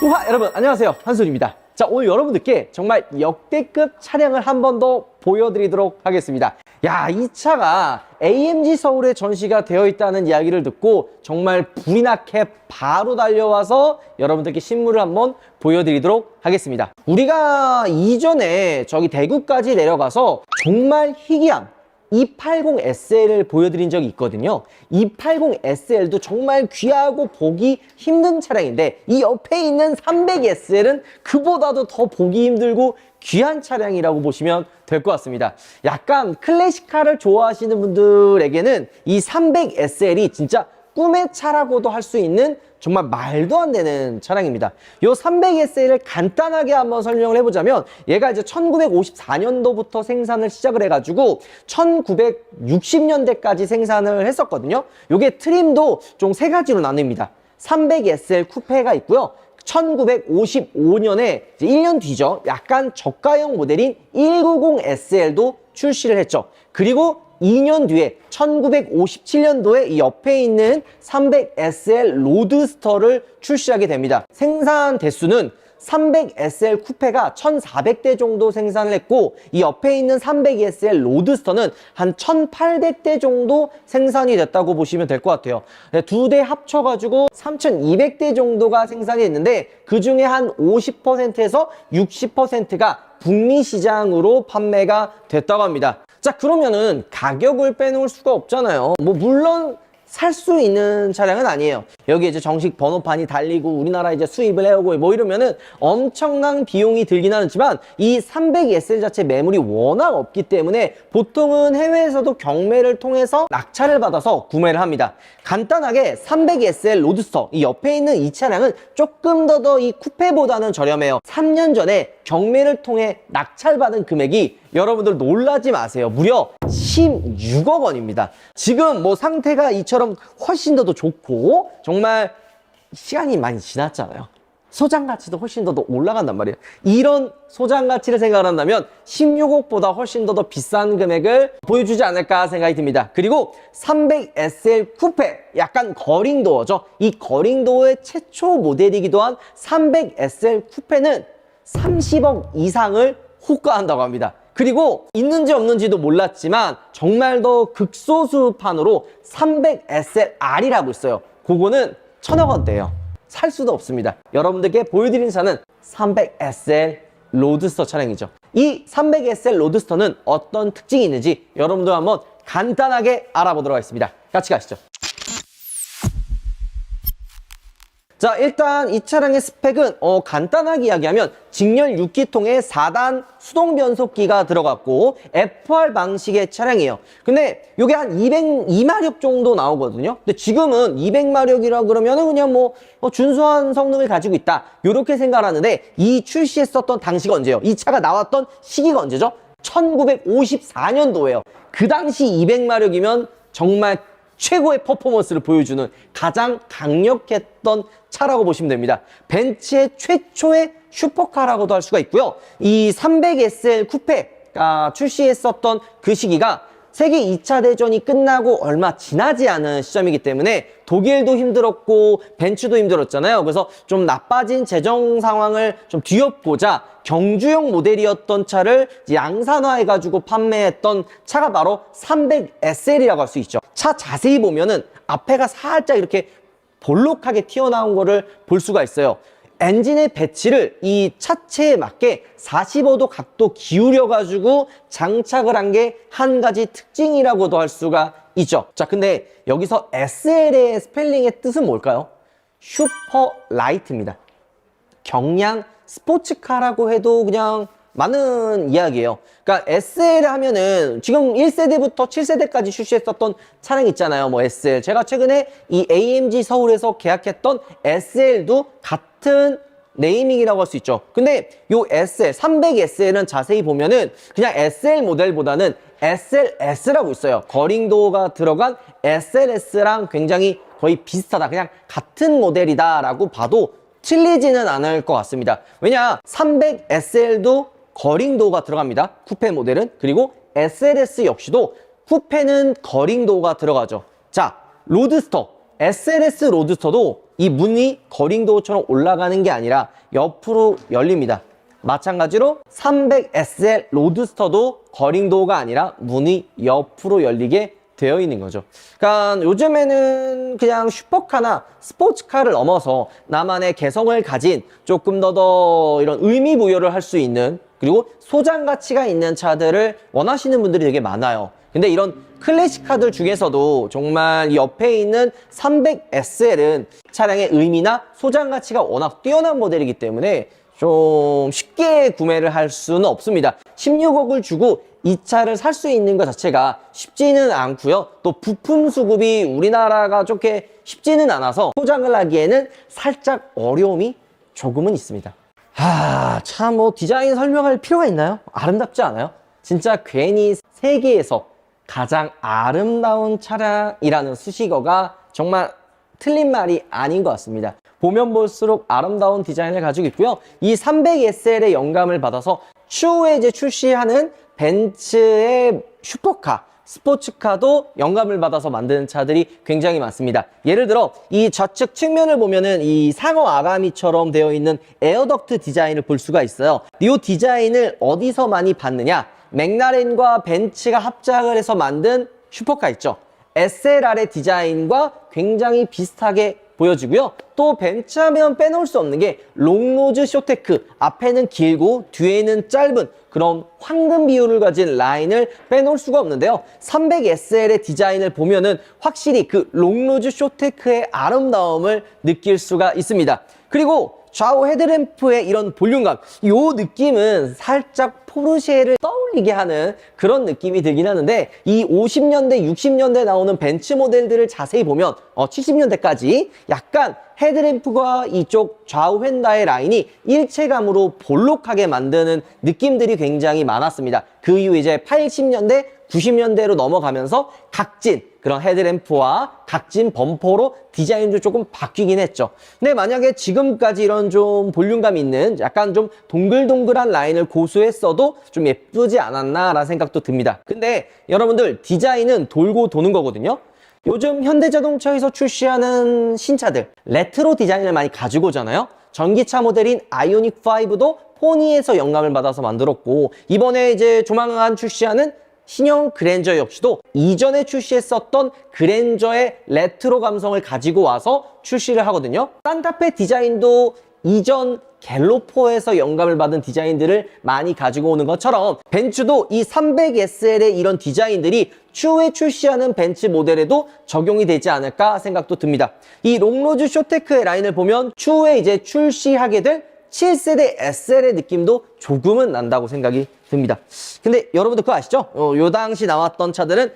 우하! 여러분 안녕하세요, 한솔입니다. 자, 오늘 여러분들께 정말 역대급 차량을 한 번 더 보여드리도록 하겠습니다. 야, 이 차가 AMG 서울에 전시가 되어 있다는 이야기를 듣고 정말 불이 나게 바로 달려와서 여러분들께 신물을 한번 보여드리도록 하겠습니다. 우리가 이전에 저기 대구까지 내려가서 정말 희귀한 280SL을 보여드린 적이 있거든요. 280SL도 정말 귀하고 보기 힘든 차량인데 이 옆에 있는 300SL은 그보다도 더 보기 힘들고 귀한 차량이라고 보시면 될 것 같습니다. 약간 클래식카를 좋아하시는 분들에게는 이 300SL이 진짜 꿈의 차라고도 할 수 있는 정말 말도 안 되는 차량입니다. 이 300SL을 간단하게 한번 설명을 해보자면 얘가 이제 1954년도부터 생산을 시작을 해가지고 1960년대까지 생산을 했었거든요. 요게 트림도 좀 세 가지로 나뉩니다. 300SL 쿠페가 있고요. 1955년에 이제 1년 뒤죠. 약간 저가형 모델인 190SL도 출시를 했죠. 그리고 2년 뒤에 1957년도에 이 옆에 있는 300SL 로드스터를 출시하게 됩니다. 생산 대수는 300SL 쿠페가 1400대 정도 생산을 했고 이 옆에 있는 300SL 로드스터는 한 1800대 정도 생산이 됐다고 보시면 될 것 같아요. 두 대 합쳐가지고 3200대 정도가 생산이 됐는데 그 중에 한 50%에서 60%가 북미 시장으로 판매가 됐다고 합니다. 자, 그러면은 가격을 빼놓을 수가 없잖아요. 물론 살 수 있는 차량은 아니에요. 여기 이제 정식 번호판이 달리고 우리나라 이제 수입을 해오고 이러면은 엄청난 비용이 들긴 하지만 이 300SL 자체 매물이 워낙 없기 때문에 보통은 해외에서도 경매를 통해서 낙찰을 받아서 구매를 합니다. 간단하게 300SL 로드스터 이 옆에 있는 이 차량은 조금 더 이 쿠페보다는 저렴해요. 3년 전에 경매를 통해 낙찰받은 금액이 여러분들 놀라지 마세요. 무려 16억 원입니다. 지금 뭐 상태가 이처럼 훨씬 더 좋고 정말 시간이 많이 지났잖아요. 소장 가치도 훨씬 더 올라간단 말이에요. 이런 소장 가치를 생각한다면 16억보다 훨씬 더 비싼 금액을 보여주지 않을까 생각이 듭니다. 그리고 300SL 쿠페, 약간 거링도어죠. 이 거링도어의 최초 모델이기도 한 300SL 쿠페는 30억 이상을 호가한다고 합니다. 그리고 있는지 없는지도 몰랐지만 정말 더 극소수판으로 300SLR이라고 있어요. 그거는 1000억 원대예요. 살 수도 없습니다. 여러분들께 보여드리는 차는 300SL 로드스터 차량이죠. 이 300SL 로드스터는 어떤 특징이 있는지 여러분들 한번 간단하게 알아보도록 하겠습니다. 같이 가시죠. 자, 일단 이 차량의 스펙은 간단하게 이야기하면 직렬 6기통에 4단 수동 변속기가 들어갔고 FR 방식의 차량이에요. 근데 이게 한 202마력 정도 나오거든요. 근데 지금은 200마력이라 그러면은 그냥 준수한 성능을 가지고 있다, 이렇게 생각하는데 이 출시했었던 당시가 언제예요? 이 차가 나왔던 시기가 언제죠? 1954년도예요. 그 당시 200마력이면 정말 최고의 퍼포먼스를 보여주는 가장 강력했던 차라고 보시면 됩니다. 벤츠의 최초의 슈퍼카라고도 할 수가 있고요. 이 300SL 쿠페가 출시했었던 그 시기가 세계 2차 대전이 끝나고 얼마 지나지 않은 시점이기 때문에 독일도 힘들었고 벤츠도 힘들었잖아요. 그래서 좀 나빠진 재정 상황을 좀 뒤엎고자 경주용 모델이었던 차를 양산화해가지고 판매했던 차가 바로 300SL이라고 할 수 있죠. 차 자세히 보면은 앞에가 살짝 이렇게 볼록하게 튀어나온 거를 볼 수가 있어요. 엔진의 배치를 이 차체에 맞게 45도 각도 기울여 가지고 장착을 한 게 한 가지 특징이라고도 할 수가 있죠. 자, 근데 여기서 SL의 스펠링의 뜻은 뭘까요? 슈퍼라이트입니다. 경량 스포츠카라고 해도 그냥 많은 이야기예요. 그러니까 SL 하면은 지금 1세대부터 7세대까지 출시했었던 차량 있잖아요. SL. 제가 최근에 이 AMG 서울에서 계약했던 SL도 같은 네이밍이라고 할 수 있죠. 근데 요 SL, 300SL은 자세히 보면은 그냥 SL 모델보다는 SLS라고 있어요. 거링도어가 들어간 SLS랑 굉장히 거의 비슷하다, 그냥 같은 모델이다 라고 봐도 틀리지는 않을 것 같습니다. 왜냐, 300SL도 거링도어가 들어갑니다. 쿠페 모델은. 그리고 SLS 역시도 쿠페는 거링도어가 들어가죠. 자, 로드스터, SLS 로드스터도 이 문이 거링도어처럼 올라가는 게 아니라 옆으로 열립니다. 마찬가지로 300SL 로드스터도 거링도어가 아니라 문이 옆으로 열리게 되어 있는 거죠. 그러니까 요즘에는 그냥 슈퍼카나 스포츠카를 넘어서 나만의 개성을 가진 조금 더 이런 의미 부여를 할 수 있는, 그리고 소장 가치가 있는 차들을 원하시는 분들이 되게 많아요. 근데 이런 클래식카들 중에서도 정말 옆에 있는 300SL은 차량의 의미나 소장 가치가 워낙 뛰어난 모델이기 때문에 좀 쉽게 구매를 할 수는 없습니다. 16억을 주고 이 차를 살 수 있는 것 자체가 쉽지는 않고요. 또 부품 수급이 우리나라가 좋게 쉽지는 않아서 소장을 하기에는 살짝 어려움이 조금은 있습니다. 참 뭐 디자인 설명할 필요가 있나요? 아름답지 않아요? 진짜 괜히 세계에서 가장 아름다운 차량이라는 수식어가 정말 틀린 말이 아닌 것 같습니다. 보면 볼수록 아름다운 디자인을 가지고 있고요. 이 300SL의 영감을 받아서 추후에 이제 출시하는 벤츠의 슈퍼카, 스포츠카도 영감을 받아서 만드는 차들이 굉장히 많습니다. 예를 들어 이 좌측 측면을 보면은 이 상어 아가미처럼 되어 있는 에어덕트 디자인을 볼 수가 있어요. 이 디자인을 어디서 많이 봤느냐? 맥라렌과 벤츠가 합작을 해서 만든 슈퍼카 있죠. SLR의 디자인과 굉장히 비슷하게 보여지고요. 또 벤츠 하면 빼놓을 수 없는 게 롱노즈 쇼테크, 앞에는 길고 뒤에는 짧은 그런 황금 비율을 가진 라인을 빼놓을 수가 없는데요. 300SL의 디자인을 보면은 확실히 그 롱노즈 쇼테크의 아름다움을 느낄 수가 있습니다. 그리고 좌우 헤드램프의 이런 볼륨감, 이 느낌은 살짝 포르쉐를 떠올리게 하는 그런 느낌이 들긴 하는데, 이 50년대, 60년대 나오는 벤츠 모델들을 자세히 보면 70년대까지 약간 헤드램프가 이쪽 좌우 휀다의 라인이 일체감으로 볼록하게 만드는 느낌들이 굉장히 많았습니다. 그 이후 이제 80년대, 90년대로 넘어가면서 각진 그런 헤드램프와 각진 범퍼로 디자인도 조금 바뀌긴 했죠. 근데 만약에 지금까지 이런 좀 볼륨감 있는 약간 좀 동글동글한 라인을 고수했어도 좀 예쁘지 않았나라는 생각도 듭니다. 근데 여러분들 디자인은 돌고 도는 거거든요. 요즘 현대자동차에서 출시하는 신차들 레트로 디자인을 많이 가지고 오잖아요. 전기차 모델인 아이오닉5도 포니에서 영감을 받아서 만들었고, 이번에 이제 조만간 출시하는 신형 그랜저 역시도 이전에 출시했었던 그랜저의 레트로 감성을 가지고 와서 출시를 하거든요. 산타페 디자인도 이전 갤로포에서 영감을 받은 디자인들을 많이 가지고 오는 것처럼 벤츠도 이 300SL의 이런 디자인들이 추후에 출시하는 벤츠 모델에도 적용이 되지 않을까 생각도 듭니다. 이 롱노즈 쇼테크의 라인을 보면 추후에 이제 출시하게 될 7세대 SL의 느낌도 조금은 난다고 생각이 듭니다. 근데 여러분들 그거 아시죠? 요 당시 나왔던 차들은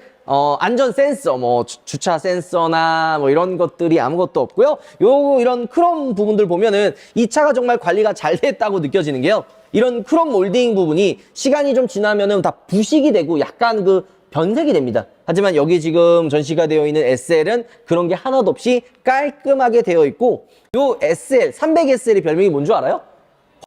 안전 센서, 뭐 주차 센서나 뭐 이런 것들이 아무것도 없고요. 이런 크롬 부분들 보면은 이 차가 정말 관리가 잘 됐다고 느껴지는 게요. 이런 크롬 몰딩 부분이 시간이 좀 지나면은 다 부식이 되고 약간 그 변색이 됩니다. 하지만 여기 지금 전시가 되어 있는 SL은 그런 게 하나도 없이 깔끔하게 되어 있고, 요 SL, 300SL의 별명이 뭔 줄 알아요?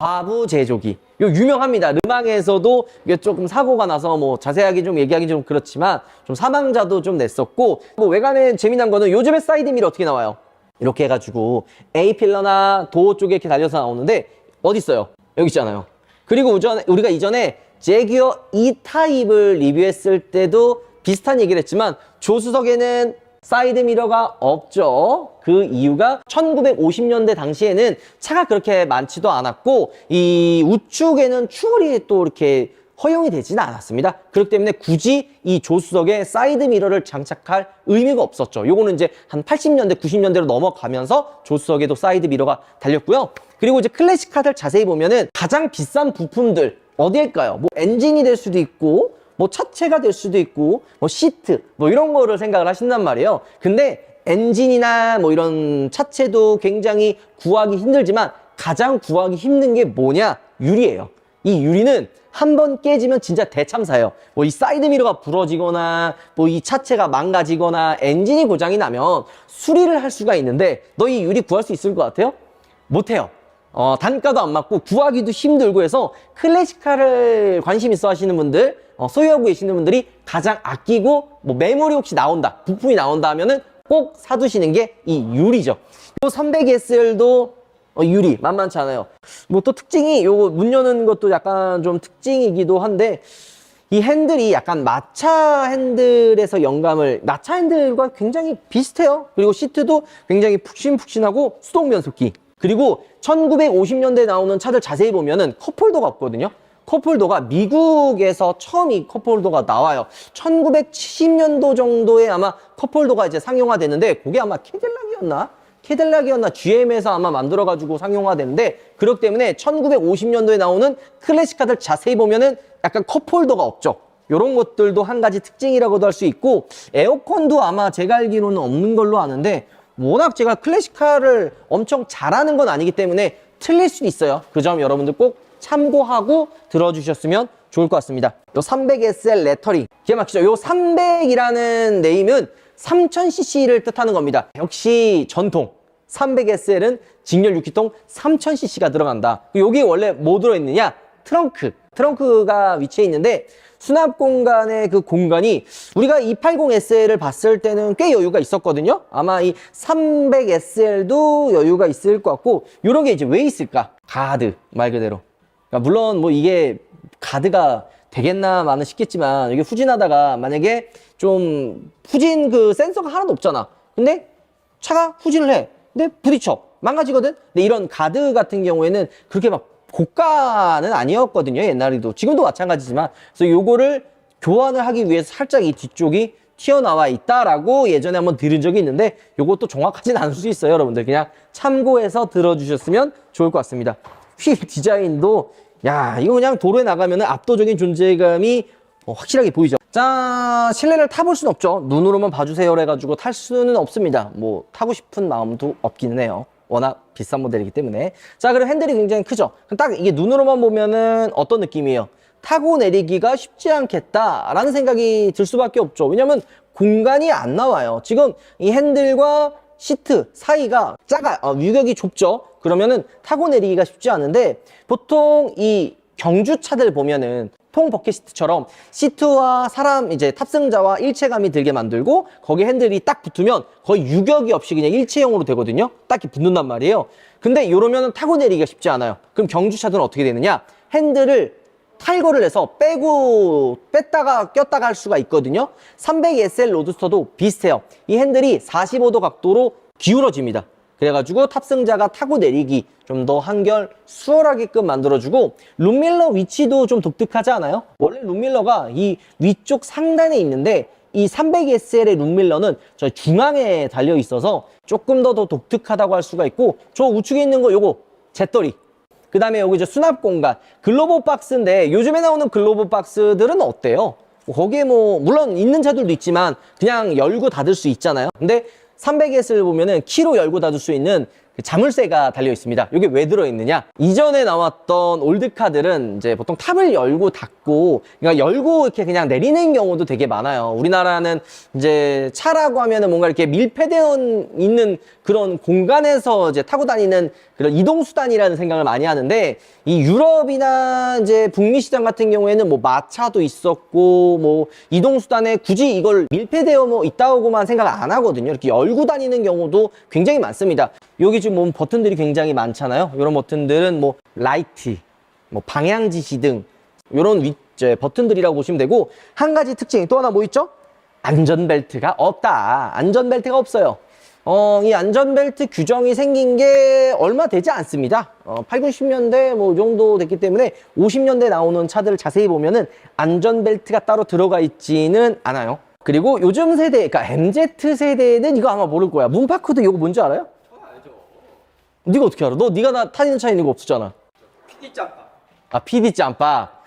과부 제조기. 요 유명합니다. 르망에서도 이게 조금 사고가 나서 뭐 자세하게 좀 얘기하기 좀 그렇지만 좀 사망자도 좀 냈었고, 뭐 외관에 재미난 거는 요즘에 사이드미러 어떻게 나와요? 이렇게 해가지고 A필러나 도어 쪽에 이렇게 달려서 나오는데 어디 있어요? 여기 있잖아요. 그리고 우리가 이전에 제규어 E타입을 리뷰했을 때도 비슷한 얘기를 했지만 조수석에는 사이드미러가 없죠. 그 이유가 1950년대 당시에는 차가 그렇게 많지도 않았고 이 우측에는 추월이 또 이렇게 허용이 되지는 않았습니다. 그렇기 때문에 굳이 이 조수석에 사이드미러를 장착할 의미가 없었죠. 요거는 이제 한 80년대, 90년대로 넘어가면서 조수석에도 사이드미러가 달렸고요. 그리고 이제 클래식카들 자세히 보면은 가장 비싼 부품들 어디일까요? 뭐 엔진이 될 수도 있고 뭐 차체가 될 수도 있고 뭐 시트 뭐 이런 거를 생각을 하신단 말이에요. 근데 엔진이나 뭐 이런 차체도 굉장히 구하기 힘들지만 가장 구하기 힘든 게 뭐냐? 유리예요. 이 유리는 한 번 깨지면 진짜 대참사예요. 뭐 이 사이드미러가 부러지거나 뭐 이 차체가 망가지거나 엔진이 고장이 나면 수리를 할 수가 있는데 너 이 유리 구할 수 있을 것 같아요? 못해요. 단가도 안 맞고 구하기도 힘들고 해서 클래식카를 관심 있어 하시는 분들, 소유하고 계시는 분들이 가장 아끼고 뭐 매물이 혹시 나온다, 부품이 나온다 하면은 꼭 사두시는 게 이 유리죠. 이 300SL도 유리 만만치 않아요. 뭐 또 특징이 요거 문 여는 것도 약간 좀 특징이기도 한데 이 핸들이 약간 마차 핸들에서 영감을, 마차 핸들과 굉장히 비슷해요. 그리고 시트도 굉장히 푹신푹신하고 수동 변속기. 그리고 1950년대에 나오는 차들 자세히 보면은 컵홀더가 없거든요. 컵홀더가 미국에서 처음 이 컵홀더가 나와요. 1970년도 정도에 아마 컵홀더가 이제 상용화됐는데 그게 아마 캐딜락이었나 GM에서 아마 만들어가지고 상용화됐는데, 그렇기 때문에 1950년도에 나오는 클래식카들 자세히 보면은 약간 컵홀더가 없죠. 이런 것들도 한 가지 특징이라고도 할 수 있고, 에어컨도 아마 제가 알기로는 없는 걸로 아는데, 워낙 제가 클래식카를 엄청 잘하는 건 아니기 때문에 틀릴 수도 있어요. 그 점 여러분들 꼭 참고하고 들어주셨으면 좋을 것 같습니다. 요 300SL 레터링 기가 막히죠. 요 300이라는 네임은 3000cc를 뜻하는 겁니다. 역시 전통 300SL은 직렬 6기통 3000cc가 들어간다. 여기 원래 뭐 들어있느냐? 트렁크가 위치해 있는데, 수납 공간의 그 공간이 우리가 280SL을 봤을 때는 꽤 여유가 있었거든요. 아마 이 300SL도 여유가 있을 것 같고, 이런 게 이제 왜 있을까? 가드 말 그대로. 그러니까 물론 뭐 이게 가드가 되겠나 마는 싶겠지만, 이게 후진하다가 만약에 좀 후진 그 센서가 하나도 없잖아. 근데 차가 후진을 해. 근데 부딪혀. 망가지거든? 근데 이런 가드 같은 경우에는 그렇게 막 고가는 아니었거든요. 옛날에도. 지금도 마찬가지지만. 그래서 요거를 교환을 하기 위해서 살짝 이 뒤쪽이 튀어나와 있다라고 예전에 한번 들은 적이 있는데, 요것도 정확하진 않을 수 있어요. 여러분들 그냥 참고해서 들어주셨으면 좋을 것 같습니다. 휠 디자인도 야, 이거 그냥 도로에 나가면 압도적인 존재감이 확실하게 보이죠. 자, 실내를 타볼 수는 없죠. 눈으로만 봐주세요 해가지고 탈 수는 없습니다. 뭐 타고 싶은 마음도 없기는 해요. 워낙 비싼 모델이기 때문에. 자, 그럼 핸들이 굉장히 크죠. 딱 이게 눈으로만 보면은 어떤 느낌이에요? 타고 내리기가 쉽지 않겠다라는 생각이 들 수밖에 없죠. 왜냐면 공간이 안 나와요. 지금 이 핸들과 시트 사이가 작아요. 유격이 좁죠. 그러면은 타고 내리기가 쉽지 않은데, 보통 이 경주차들 보면은 통 버켓 시트처럼 시트와 사람 이제 탑승자와 일체감이 들게 만들고, 거기에 핸들이 딱 붙으면 거의 유격이 없이 그냥 일체형으로 되거든요. 딱히 붙는단 말이에요. 근데 이러면 타고 내리기가 쉽지 않아요. 그럼 경주차들은 어떻게 되느냐? 핸들을 탈거를 해서 뺐다가 꼈다가 할 수가 있거든요. 300SL 로드스터도 비슷해요. 이 핸들이 45도 각도로 기울어집니다. 그래가지고 탑승자가 타고 내리기 좀 더 한결 수월하게끔 만들어주고, 룸밀러 위치도 좀 독특하지 않아요? 원래 룸밀러가 이 위쪽 상단에 있는데, 이 300SL의 룸밀러는 저 중앙에 달려 있어서 조금 더 독특하다고 할 수가 있고, 저 우측에 있는 거 요거 잿더리, 그 다음에 여기 이제 수납 공간 글로브 박스인데, 요즘에 나오는 글로브 박스들은 어때요? 거기에 뭐 물론 있는 차들도 있지만 그냥 열고 닫을 수 있잖아요. 근데 300S를 보면은 키로 열고 닫을 수 있는 자물쇠가 달려 있습니다. 이게 왜 들어있느냐? 이전에 나왔던 올드카들은 이제 보통 탑을 열고 닫고, 그러니까 열고 이렇게 그냥 내리는 경우도 되게 많아요. 우리나라는 이제 차라고 하면은 뭔가 이렇게 밀폐되어 있는 그런 공간에서 이제 타고 다니는 그런 이동수단이라는 생각을 많이 하는데, 이 유럽이나 이제 북미 시장 같은 경우에는 뭐 마차도 있었고, 뭐 이동수단에 굳이 이걸 밀폐되어 뭐 있다고만 생각을 안 하거든요. 이렇게 열고 다니는 경우도 굉장히 많습니다. 여기 지금 뭐 버튼들이 굉장히 많잖아요. 이런 버튼들은 뭐 라이트, 뭐 방향 지시 등 이런 버튼들이라고 보시면 되고, 한 가지 특징이 또 하나 뭐 있죠? 안전벨트가 없다. 안전벨트가 없어요. 이 안전벨트 규정이 생긴 게 얼마 되지 않습니다. 8, 90년대 뭐 정도 됐기 때문에 50년대 나오는 차들을 자세히 보면은 안전벨트가 따로 들어가 있지는 않아요. 그리고 요즘 세대, 그러니까 MZ 세대는 이거 아마 모를 거야. 문파크도 이거 뭔지 알아요? 알죠. 네가 어떻게 알아? 네가 타는 차 있는 거 없었잖아. PD 짬바. 아, PD 짬바.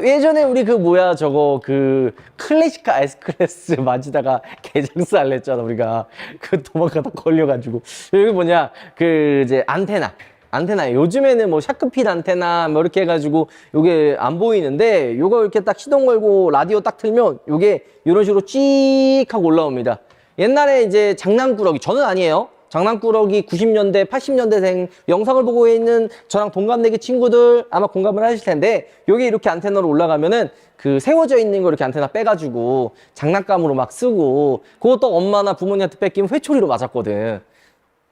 예전에 우리 그 뭐야 저거 그 클래식카 S클래스 맞이다가 개장스 할래 했잖아 우리가. 그 도망가다 걸려가지고. 여기 뭐냐 그 이제 안테나 요즘에는 뭐 샤크핏 안테나 뭐 이렇게 해가지고 요게 안 보이는데, 요거 이렇게 딱 시동 걸고 라디오 딱 틀면 요게 이런 식으로 찍 하고 올라옵니다. 옛날에 이제 장난꾸러기, 저는 아니에요. 장난꾸러기 90년대, 80년대생 영상을 보고 있는 저랑 동갑내기 친구들 아마 공감을 하실 텐데, 여기 이렇게 안테나로 올라가면은 그 세워져 있는 거 이렇게 안테나 빼가지고 장난감으로 막 쓰고, 그것도 엄마나 부모님한테 뺏기면 회초리로 맞았거든.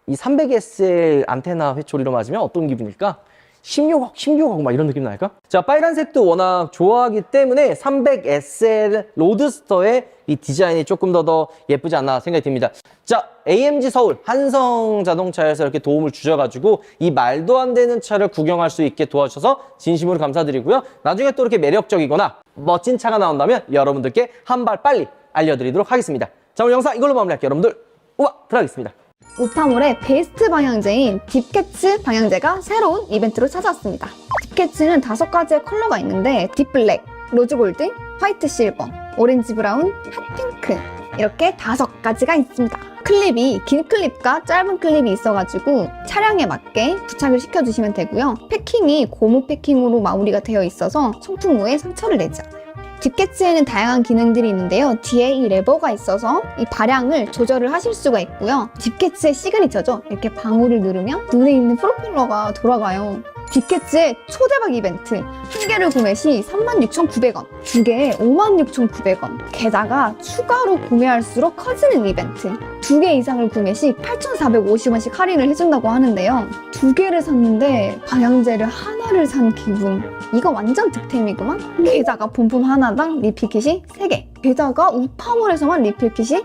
이 300SL 안테나 회초리로 맞으면 어떤 기분일까? 16억 막 이런 느낌 날까? 자, 빨간색도 워낙 좋아하기 때문에 300SL 로드스터의 이 디자인이 조금 더 예쁘지 않나 생각이 듭니다. 자, AMG 서울 한성 자동차에서 이렇게 도움을 주셔가지고 이 말도 안 되는 차를 구경할 수 있게 도와주셔서 진심으로 감사드리고요. 나중에 또 이렇게 매력적이거나 멋진 차가 나온다면 여러분들께 한 발 빨리 알려드리도록 하겠습니다. 자, 오늘 영상 이걸로 마무리할게요. 여러분들 우와 들어가겠습니다. 우파몰의 베스트 방향제인 딥캐츠 방향제가 새로운 이벤트로 찾아왔습니다. 딥캐츠는 5가지의 컬러가 있는데 딥블랙, 로즈골드, 화이트 실버, 오렌지 브라운, 핫핑크 이렇게 5가지가 있습니다. 클립이 긴 클립과 짧은 클립이 있어가지고 차량에 맞게 부착을 시켜주시면 되고요. 패킹이 고무 패킹으로 마무리가 되어 있어서 청풍 후에 상처를 내지 않아요. 딥캐츠에는 다양한 기능들이 있는데요. 뒤에 이 레버가 있어서 이 발향을 조절을 하실 수가 있고요. 딥캐츠의 시그니처죠. 이렇게 방울을 누르면 눈에 있는 프로펠러가 돌아가요. 딥캐츠의 초대박 이벤트, 한 개를 구매 시 36,900원, 2개에 56,900원, 게다가 추가로 구매할수록 커지는 이벤트, 2개 이상을 구매 시 8,450원씩 할인을 해준다고 하는데요. 2개를 샀는데 방향제를 하나를 산 기분, 이거 완전 득템이구만. 게다가 본품 하나당 리필킷이 3개, 게다가 우파몰에서만 리필킷이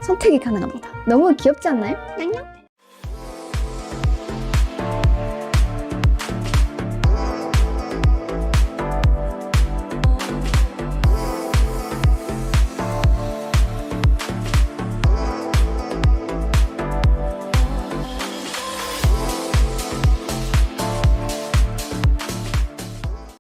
선택이 가능합니다. 너무 귀엽지 않나요? 냥냥.